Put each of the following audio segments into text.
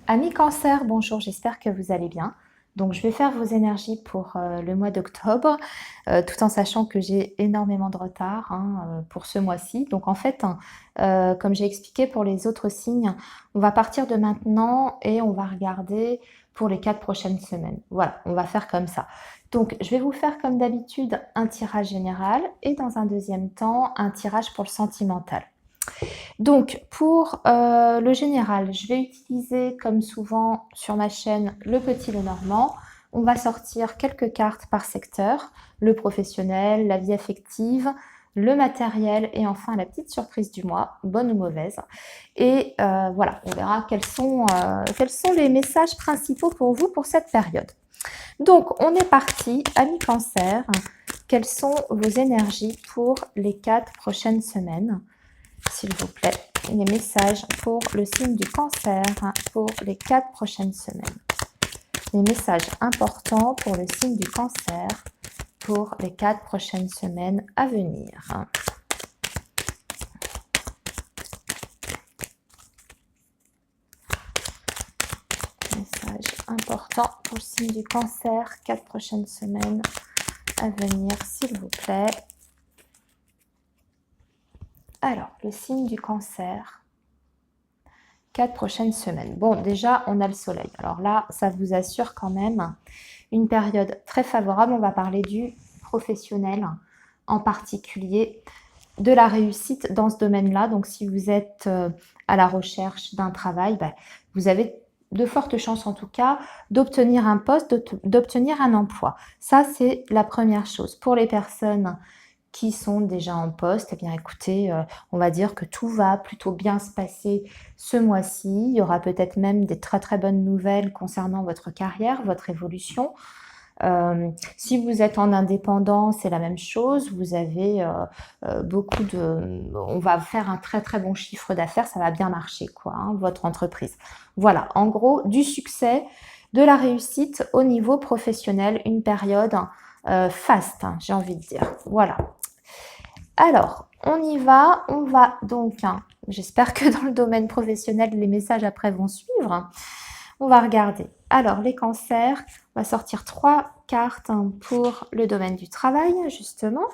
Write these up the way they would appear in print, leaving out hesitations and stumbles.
Amis Cancer, bonjour, j'espère que vous allez bien. Donc, je vais faire vos énergies pour le mois d'octobre, tout en sachant que j'ai énormément de retard pour ce mois-ci. Donc, en fait, comme j'ai expliqué pour les autres signes, on va partir de maintenant et on va regarder pour les 4 prochaines semaines. Voilà, on va faire comme ça. Donc, je vais vous faire comme d'habitude un tirage général et dans un deuxième temps, un tirage pour le sentimental. Donc, pour le général, je vais utiliser, comme souvent sur ma chaîne, le petit Lenormand. On va sortir quelques cartes par secteur, le professionnel, la vie affective, le matériel et enfin la petite surprise du mois, bonne ou mauvaise. Et voilà, on verra quels sont les messages principaux pour vous pour cette période. Donc, on est parti, amis Cancer. Quelles sont vos énergies pour les 4 prochaines semaines? S'il vous plaît, les messages pour le signe du Cancer pour les 4 prochaines semaines. Les messages importants pour le signe du Cancer pour les 4 prochaines semaines à venir. Messages importants pour le signe du Cancer, 4 prochaines semaines à venir, s'il vous plaît. Alors, le signe du Cancer, 4 prochaines semaines. Bon, déjà, on a le soleil. Alors là, ça vous assure quand même une période très favorable. On va parler du professionnel, en particulier de la réussite dans ce domaine-là. Donc, si vous êtes à la recherche d'un travail, vous avez de fortes chances, en tout cas, d'obtenir un poste, d'obtenir un emploi. Ça, c'est la première chose. Pour les personnes qui sont déjà en poste, eh bien écoutez, on va dire que tout va plutôt bien se passer ce mois-ci. Il y aura peut-être même des très très bonnes nouvelles concernant votre carrière, votre évolution. Si vous êtes en indépendant, c'est la même chose. Vous avez on va faire un très très bon chiffre d'affaires, ça va bien marcher quoi, votre entreprise. Voilà, en gros, du succès, de la réussite au niveau professionnel, une période faste, j'ai envie de dire. Voilà. Alors, on va donc, j'espère que dans le domaine professionnel, les messages après vont suivre. On va regarder. Alors, les cancers, on va sortir 3 cartes pour le domaine du travail, justement,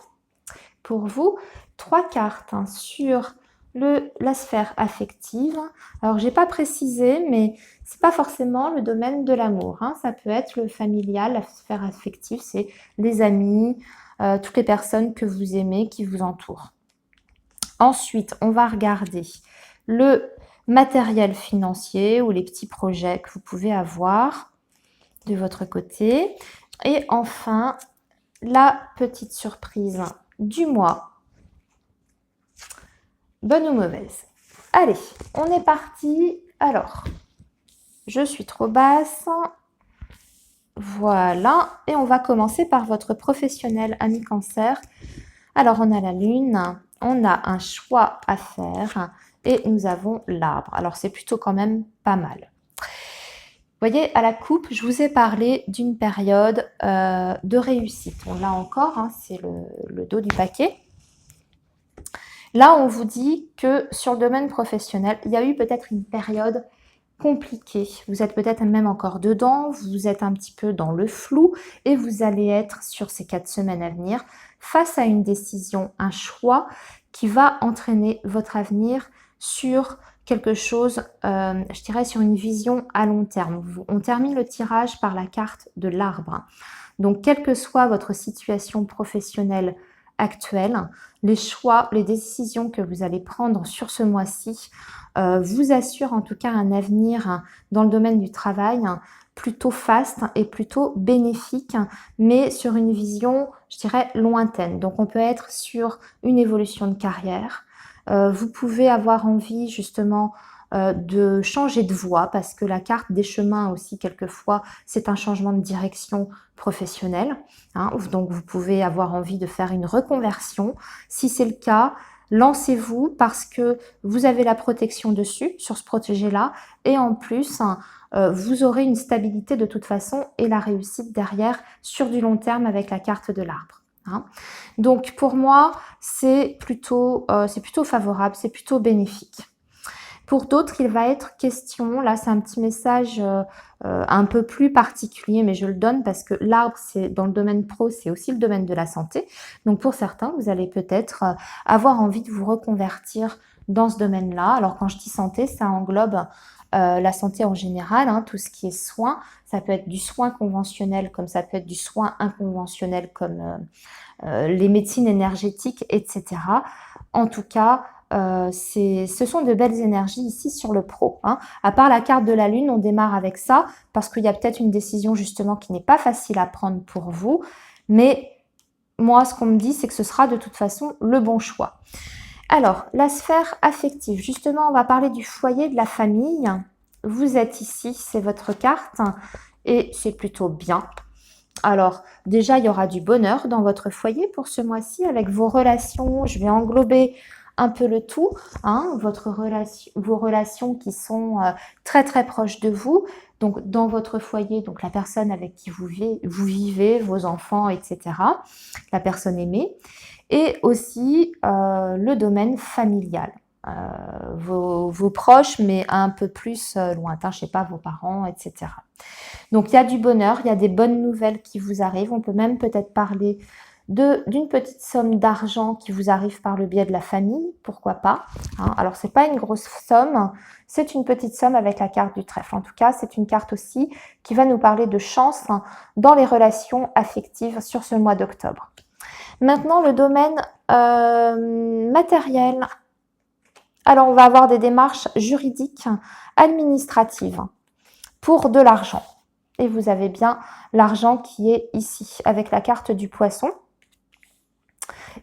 pour vous. 3 cartes sur la sphère affective. Alors, j'ai pas précisé, mais c'est pas forcément le domaine de l'amour. Ça peut être le familial, la sphère affective, c'est les amis, toutes les personnes que vous aimez, qui vous entourent. Ensuite, on va regarder le matériel financier ou les petits projets que vous pouvez avoir de votre côté. Et enfin, la petite surprise du mois. Bonne ou mauvaise? Allez, on est parti. Alors, je suis trop basse. Voilà. Et on va commencer par votre professionnel, ami Cancer. Alors, on a la lune, on a un choix à faire et nous avons l'arbre. Alors, c'est plutôt quand même pas mal. Vous voyez, à la coupe, je vous ai parlé d'une période de réussite. On l'a encore, c'est le dos du paquet. Là, on vous dit que sur le domaine professionnel, il y a eu peut-être une période compliquée. Vous êtes peut-être même encore dedans, vous êtes un petit peu dans le flou et vous allez être sur ces 4 semaines à venir face à une décision, un choix qui va entraîner votre avenir sur quelque chose, je dirais sur une vision à long terme. On termine le tirage par la carte de l'arbre. Donc, quelle que soit votre situation professionnelle actuelle, les choix, les décisions que vous allez prendre sur ce mois-ci vous assurent en tout cas un avenir dans le domaine du travail plutôt faste et plutôt bénéfique, mais sur une vision, je dirais, lointaine. Donc, on peut être sur une évolution de carrière. Vous pouvez avoir envie justement de changer de voie parce que la carte des chemins aussi, quelquefois, c'est un changement de direction professionnelle. Donc, vous pouvez avoir envie de faire une reconversion. Si c'est le cas, lancez-vous parce que vous avez la protection dessus, sur ce protégé-là, et en plus, vous aurez une stabilité de toute façon et la réussite derrière sur du long terme avec la carte de l'arbre. Donc pour moi, c'est plutôt favorable, c'est plutôt bénéfique. Pour d'autres, il va être question, là c'est un petit message un peu plus particulier, mais je le donne parce que l'arbre, c'est dans le domaine pro, c'est aussi le domaine de la santé. Donc pour certains, vous allez peut-être avoir envie de vous reconvertir dans ce domaine-là. Alors quand je dis santé, ça englobe la santé en général, hein, tout ce qui est soin. Ça peut être du soin conventionnel comme ça peut être du soin inconventionnel comme les médecines énergétiques, etc. En tout cas, ce sont de belles énergies ici sur le pro. Hein. À part la carte de la lune, on démarre avec ça parce qu'il y a peut-être une décision justement qui n'est pas facile à prendre pour vous. Mais moi, ce qu'on me dit, c'est que ce sera de toute façon le bon choix. Alors, la sphère affective. Justement, on va parler du foyer, de la famille. Vous êtes ici, c'est votre carte et c'est plutôt bien. Alors, déjà, il y aura du bonheur dans votre foyer pour ce mois-ci avec vos relations. Je vais englober un peu le tout, hein, vos relations qui sont très très proches de vous. Donc, dans votre foyer, donc la personne avec qui vous vivez, vos enfants, etc. La personne aimée. Et aussi le domaine familial. Vos proches, mais un peu plus lointains, je sais pas, vos parents, etc. Donc, il y a du bonheur, il y a des bonnes nouvelles qui vous arrivent. On peut même peut-être parler d'une petite somme d'argent qui vous arrive par le biais de la famille, pourquoi pas. Hein. Alors, c'est pas une grosse somme, c'est une petite somme avec la carte du trèfle. En tout cas, c'est une carte aussi qui va nous parler de chance dans les relations affectives sur ce mois d'octobre. Maintenant, le domaine matériel. Alors, on va avoir des démarches juridiques, administratives pour de l'argent. Et vous avez bien l'argent qui est ici, avec la carte du poisson.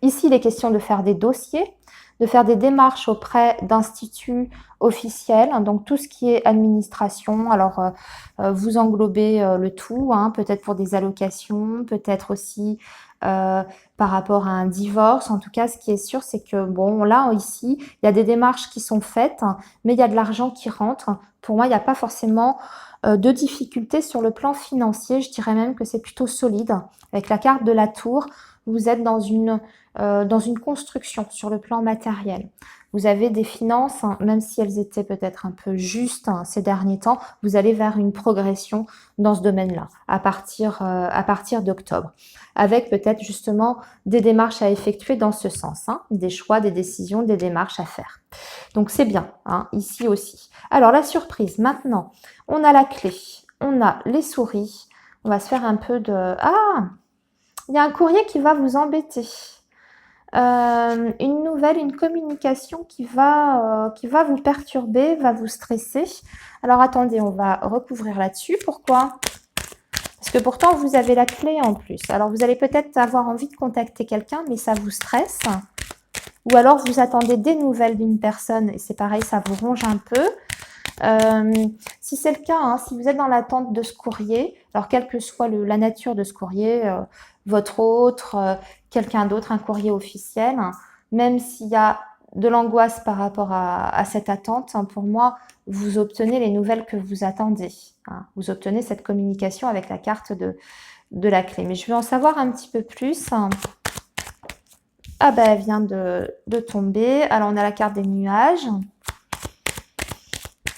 Ici, il est question de faire des dossiers, de faire des démarches auprès d'instituts officiels, donc tout ce qui est administration. Alors, vous englobez le tout, hein, peut-être pour des allocations, peut-être aussi par rapport à un divorce. En tout cas, ce qui est sûr, c'est que, bon, là, ici, il y a des démarches qui sont faites, mais il y a de l'argent qui rentre. Pour moi, il n'y a pas forcément de difficultés sur le plan financier. Je dirais même que c'est plutôt solide. Avec la carte de la tour, vous êtes dans une construction sur le plan matériel. Vous avez des finances, hein, même si elles étaient peut-être un peu justes hein, ces derniers temps, vous allez vers une progression dans ce domaine-là à partir d'octobre, avec peut-être justement des démarches à effectuer dans ce sens, hein, des choix, des décisions, des démarches à faire. Donc c'est bien, hein, ici aussi. Alors la surprise, maintenant, on a la clé, on a les souris, on va se faire un peu de... Ah, il y a un courrier qui va vous embêter. Une nouvelle, une communication qui va vous perturber, va vous stresser. Alors attendez, on va recouvrir là-dessus. Pourquoi? Parce que pourtant, vous avez la clé en plus. Alors vous allez peut-être avoir envie de contacter quelqu'un, mais ça vous stresse. Ou alors vous attendez des nouvelles d'une personne et c'est pareil, ça vous ronge un peu. Si c'est le cas, hein, si vous êtes dans l'attente de ce courrier, alors quelle que soit la nature de ce courrier, votre autre, quelqu'un d'autre, un courrier officiel, hein, même s'il y a de l'angoisse par rapport à cette attente, hein, pour moi, vous obtenez les nouvelles que vous attendez. Hein, vous obtenez cette communication avec la carte de la clé. Mais je veux en savoir un petit peu plus. Ah ben, elle vient de tomber. Alors, on a la carte des nuages.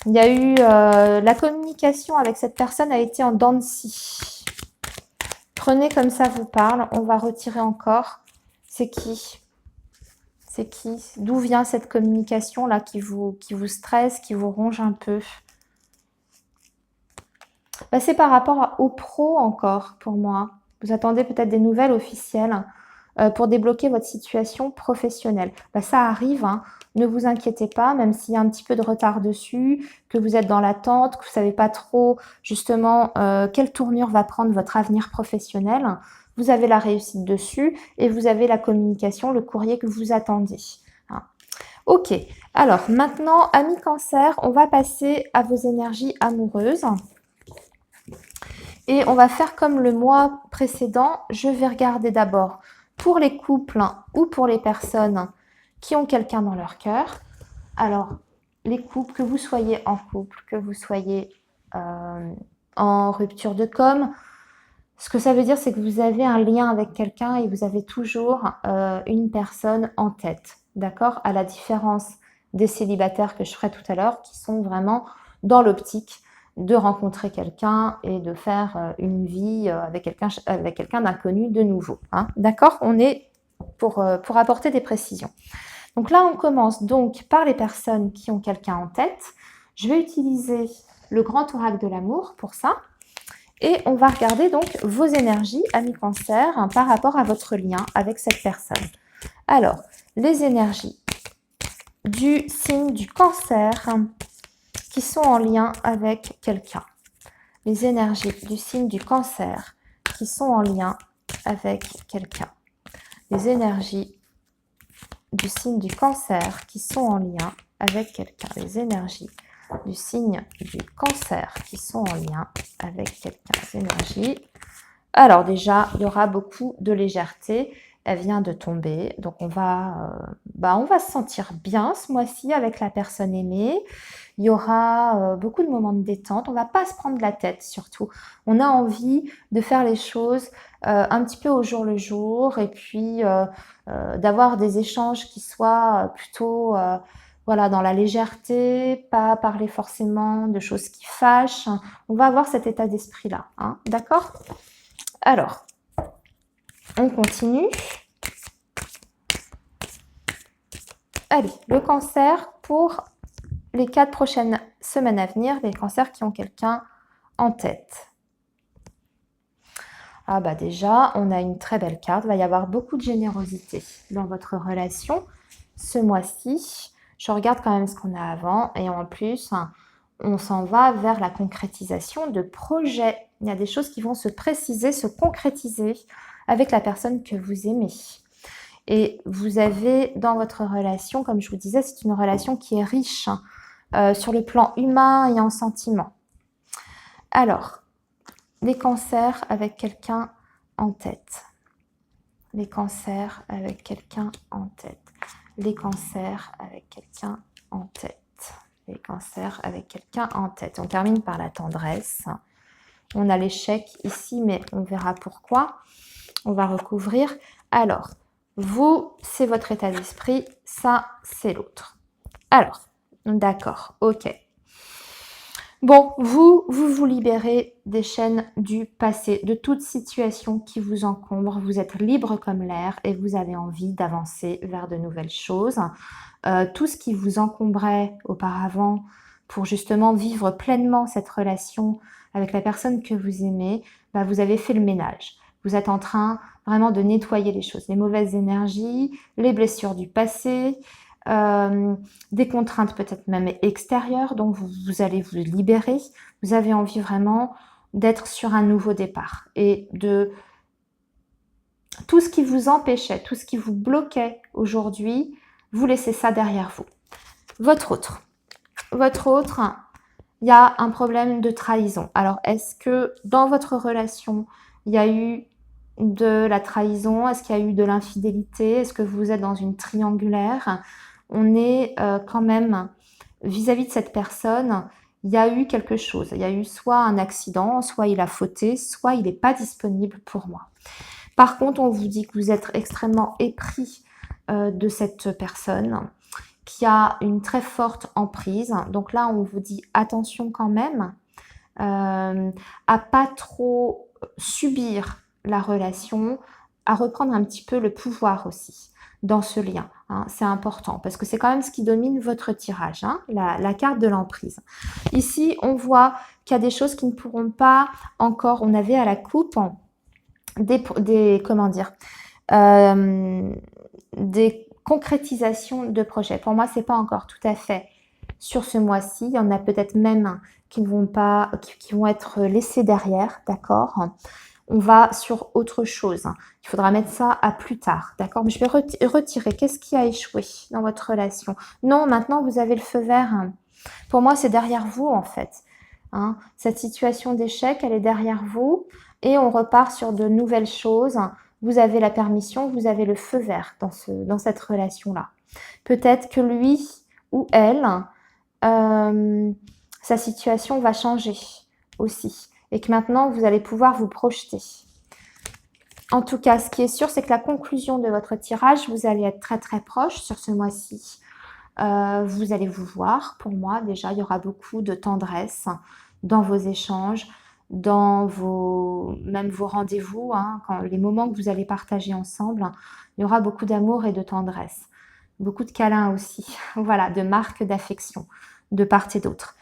Il y a eu la communication avec cette personne a été en dents de scie. Prenez comme ça vous parle. On va retirer encore. C'est qui? C'est qui? D'où vient cette communication là qui vous stresse, qui vous ronge un peu? Ben, c'est par rapport au pro encore pour moi. Vous attendez peut-être des nouvelles officielles pour débloquer votre situation professionnelle. Ben, ça arrive, hein. Ne vous inquiétez pas, même s'il y a un petit peu de retard dessus, que vous êtes dans l'attente, que vous ne savez pas trop justement quelle tournure va prendre votre avenir professionnel. Vous avez la réussite dessus et vous avez la communication, le courrier que vous attendez. Hein. Ok, alors maintenant, amis cancer, on va passer à vos énergies amoureuses. Et on va faire comme le mois précédent, je vais regarder d'abord pour les couples ou pour les personnes qui ont quelqu'un dans leur cœur. Alors, les couples, que vous soyez en couple, que vous soyez en rupture de com, ce que ça veut dire, c'est que vous avez un lien avec quelqu'un et vous avez toujours une personne en tête, d'accord? À la différence des célibataires que je ferai tout à l'heure qui sont vraiment dans l'optique de rencontrer quelqu'un et de faire une vie avec quelqu'un d'inconnu de nouveau. Hein. D'accord? On est pour apporter des précisions. Donc là, on commence donc par les personnes qui ont quelqu'un en tête. Je vais utiliser le grand oracle de l'amour pour ça. Et on va regarder donc vos énergies, amis Cancer, hein, par rapport à votre lien avec cette personne. Alors, les énergies du signe du Cancer qui sont en lien avec quelqu'un. Les énergies du signe du Cancer qui sont en lien avec quelqu'un. Les énergies du signe du Cancer qui sont en lien avec quelqu'un. Les énergies du signe du Cancer qui sont en lien avec quelqu'un. Les énergies. Alors déjà, il y aura beaucoup de légèreté. Elle vient de tomber. Donc on va se sentir bien ce mois-ci avec la personne aimée. Il y aura beaucoup de moments de détente. On ne va pas se prendre la tête surtout. On a envie de faire les choses un petit peu au jour le jour et puis d'avoir des échanges qui soient plutôt voilà, dans la légèreté, pas parler forcément de choses qui fâchent. On va avoir cet état d'esprit-là. Hein, d'accord ? Alors, on continue. Allez, le Cancer pour les 4 prochaines semaines à venir, les Cancers qui ont quelqu'un en tête. Ah bah déjà, on a une très belle carte. Il va y avoir beaucoup de générosité dans votre relation ce mois-ci. Je regarde quand même ce qu'on a avant et en plus, on s'en va vers la concrétisation de projets. Il y a des choses qui vont se préciser, se concrétiser avec la personne que vous aimez. Et vous avez dans votre relation, comme je vous disais, c'est une relation qui est riche sur le plan humain et en sentiments. Alors, les Cancers avec quelqu'un en tête. Les Cancers avec quelqu'un en tête. Les Cancers avec quelqu'un en tête. Les Cancers avec quelqu'un en tête. On termine par la tendresse. On a l'échec ici, mais on verra pourquoi. On va recouvrir. Alors, vous, c'est votre état d'esprit. Ça, c'est l'autre. Alors, d'accord, ok. Bon, vous libérez des chaînes du passé, de toute situation qui vous encombre. Vous êtes libre comme l'air et vous avez envie d'avancer vers de nouvelles choses. Tout ce qui vous encombrait auparavant pour justement vivre pleinement cette relation avec la personne que vous aimez, bah, vous avez fait le ménage. Vous êtes en train vraiment de nettoyer les choses, les mauvaises énergies, les blessures du passé, des contraintes peut-être même extérieures, donc vous allez vous libérer. Vous avez envie vraiment d'être sur un nouveau départ et de tout ce qui vous empêchait, tout ce qui vous bloquait aujourd'hui, vous laissez ça derrière vous. Votre autre, il y a un problème de trahison. Alors, est-ce que dans votre relation, il y a eu de la trahison? Est-ce qu'il y a eu de l'infidélité? Est-ce que vous êtes dans une triangulaire? On est quand même, vis-à-vis de cette personne, il y a eu quelque chose. Il y a eu soit un accident, soit il a fauté, soit il n'est pas disponible pour moi. Par contre, on vous dit que vous êtes extrêmement épris de cette personne qui a une très forte emprise. Donc là, on vous dit attention quand même à pas trop subir la relation, à reprendre un petit peu le pouvoir aussi dans ce lien. Hein, c'est important parce que c'est quand même ce qui domine votre tirage, hein, la carte de l'emprise. Ici, on voit qu'il y a des choses qui ne pourront pas encore, on avait à la coupe des concrétisations de projets. Pour moi, c'est pas encore tout à fait sur ce mois-ci. Il y en a peut-être même qui vont être laissés derrière, d'accord ? On va sur autre chose. Il faudra mettre ça à plus tard, d'accord? Mais je vais retirer. Qu'est-ce qui a échoué dans votre relation? Non, maintenant, vous avez le feu vert. Pour moi, c'est derrière vous, en fait. Hein, cette situation d'échec, elle est derrière vous. Et on repart sur de nouvelles choses. Vous avez la permission, vous avez le feu vert dans cette relation-là. Peut-être que lui ou elle, sa situation va changer aussi. Et que maintenant, vous allez pouvoir vous projeter. En tout cas, ce qui est sûr, c'est que la conclusion de votre tirage, vous allez être très très proche sur ce mois-ci Vous allez vous voir. Pour moi, déjà, il y aura beaucoup de tendresse dans vos échanges, dans même vos rendez-vous, hein, les moments que vous allez partager ensemble. Il y aura beaucoup d'amour et de tendresse. Beaucoup de câlins aussi. Voilà, de marques d'affection de part et d'autre.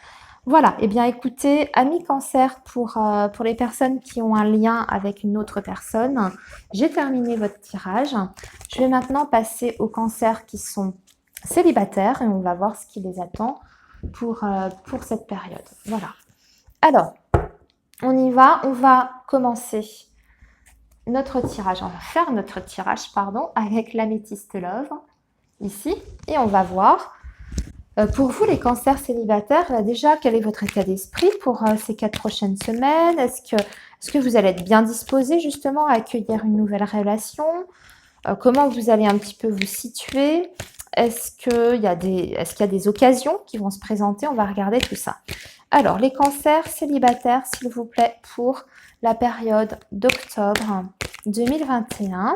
Voilà, eh bien écoutez, amis cancer, pour les personnes qui ont un lien avec une autre personne, j'ai terminé votre tirage. Je vais maintenant passer aux cancers qui sont célibataires et on va voir ce qui les attend pour cette période. Voilà. Alors, on y va, on va commencer notre tirage, on va faire notre tirage, pardon, avec l'améthyste love, ici, et on va voir pour vous, les cancers célibataires, déjà, quel est votre état d'esprit pour ces 4 prochaines semaines? Est-ce que vous allez être bien disposé justement à accueillir une nouvelle relation? Comment vous allez un petit peu vous situer? Est-ce qu'il y a des occasions qui vont se présenter? On va regarder tout ça. Alors, les cancers célibataires, s'il vous plaît, pour la période d'octobre 2021.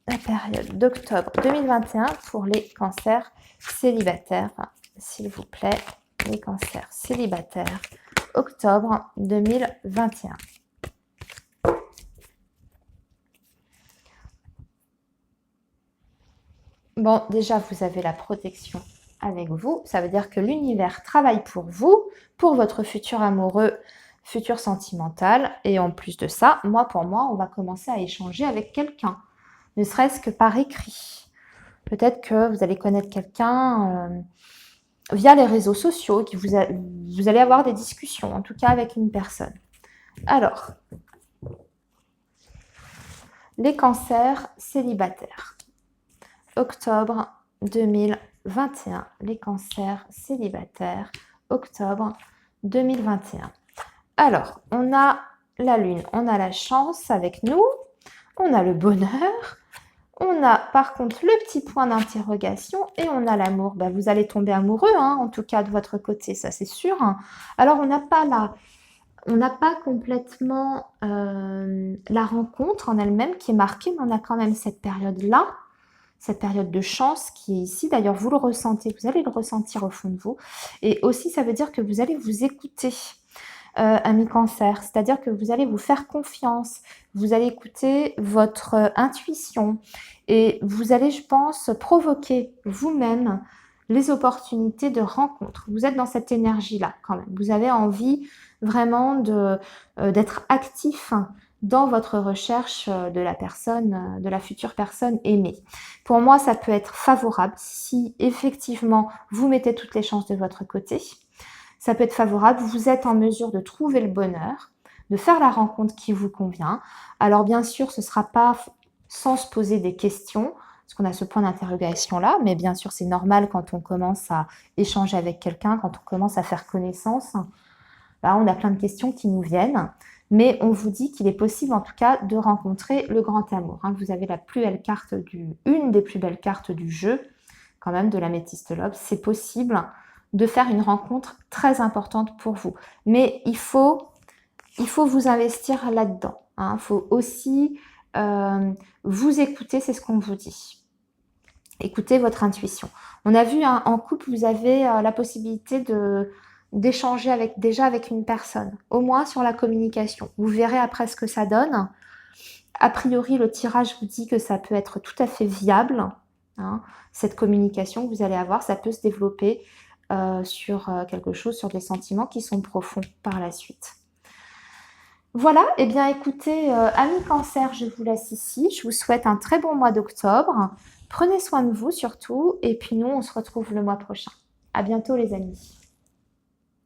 La période d'octobre 2021 pour les cancers célibataires, s'il vous plaît, les cancers célibataires, octobre 2021. Bon, déjà, vous avez la protection avec vous. Ça veut dire que l'univers travaille pour vous, pour votre futur amoureux, futur sentimental. Et en plus de ça, pour moi, on va commencer à échanger avec quelqu'un, ne serait-ce que par écrit. Peut-être que vous allez connaître quelqu'un via les réseaux sociaux, que vous allez avoir des discussions, en tout cas avec une personne. Alors, les cancers célibataires. Octobre 2021. Les cancers célibataires. Octobre 2021. Alors, on a la lune, on a la chance avec nous, on a le bonheur, on a par contre le petit point d'interrogation et on a l'amour. Vous allez tomber amoureux, hein, en tout cas de votre côté, ça c'est sûr. Alors on n'a pas complètement la rencontre en elle-même qui est marquée, mais on a quand même cette période-là, cette période de chance qui est ici. D'ailleurs, vous le ressentez, vous allez le ressentir au fond de vous. Et aussi, ça veut dire que vous allez vous écouter. Amis cancer, c'est-à-dire que vous allez vous faire confiance, vous allez écouter votre intuition et vous allez, je pense, provoquer vous-même les opportunités de rencontre. Vous êtes dans cette énergie-là quand même. Vous avez envie vraiment d'être actif dans votre recherche de la personne, de la future personne aimée. Pour moi, ça peut être favorable si effectivement vous mettez toutes les chances de votre côté. Ça peut être favorable, vous êtes en mesure de trouver le bonheur, de faire la rencontre qui vous convient. Alors bien sûr, ce ne sera pas sans se poser des questions, parce qu'on a ce point d'interrogation là, mais bien sûr c'est normal quand on commence à échanger avec quelqu'un, quand on commence à faire connaissance, on a plein de questions qui nous viennent, mais on vous dit qu'il est possible en tout cas de rencontrer le grand amour. Vous avez une des plus belles cartes du jeu, quand même, de l'améthyste love, c'est possible de faire une rencontre très importante pour vous. Mais il faut vous investir là-dedans. Il faut aussi vous écouter, c'est ce qu'on vous dit. Écoutez votre intuition. On a vu, en couple, vous avez la possibilité d'échanger avec une personne, au moins sur la communication. Vous verrez après ce que ça donne. A priori, le tirage vous dit que ça peut être tout à fait viable. Cette communication que vous allez avoir, ça peut se développer sur quelque chose, sur des sentiments qui sont profonds par la suite. Voilà, eh bien écoutez, amis cancer, je vous laisse ici. Je vous souhaite un très bon mois d'octobre. Prenez soin de vous surtout, et puis nous, on se retrouve le mois prochain. À bientôt les amis.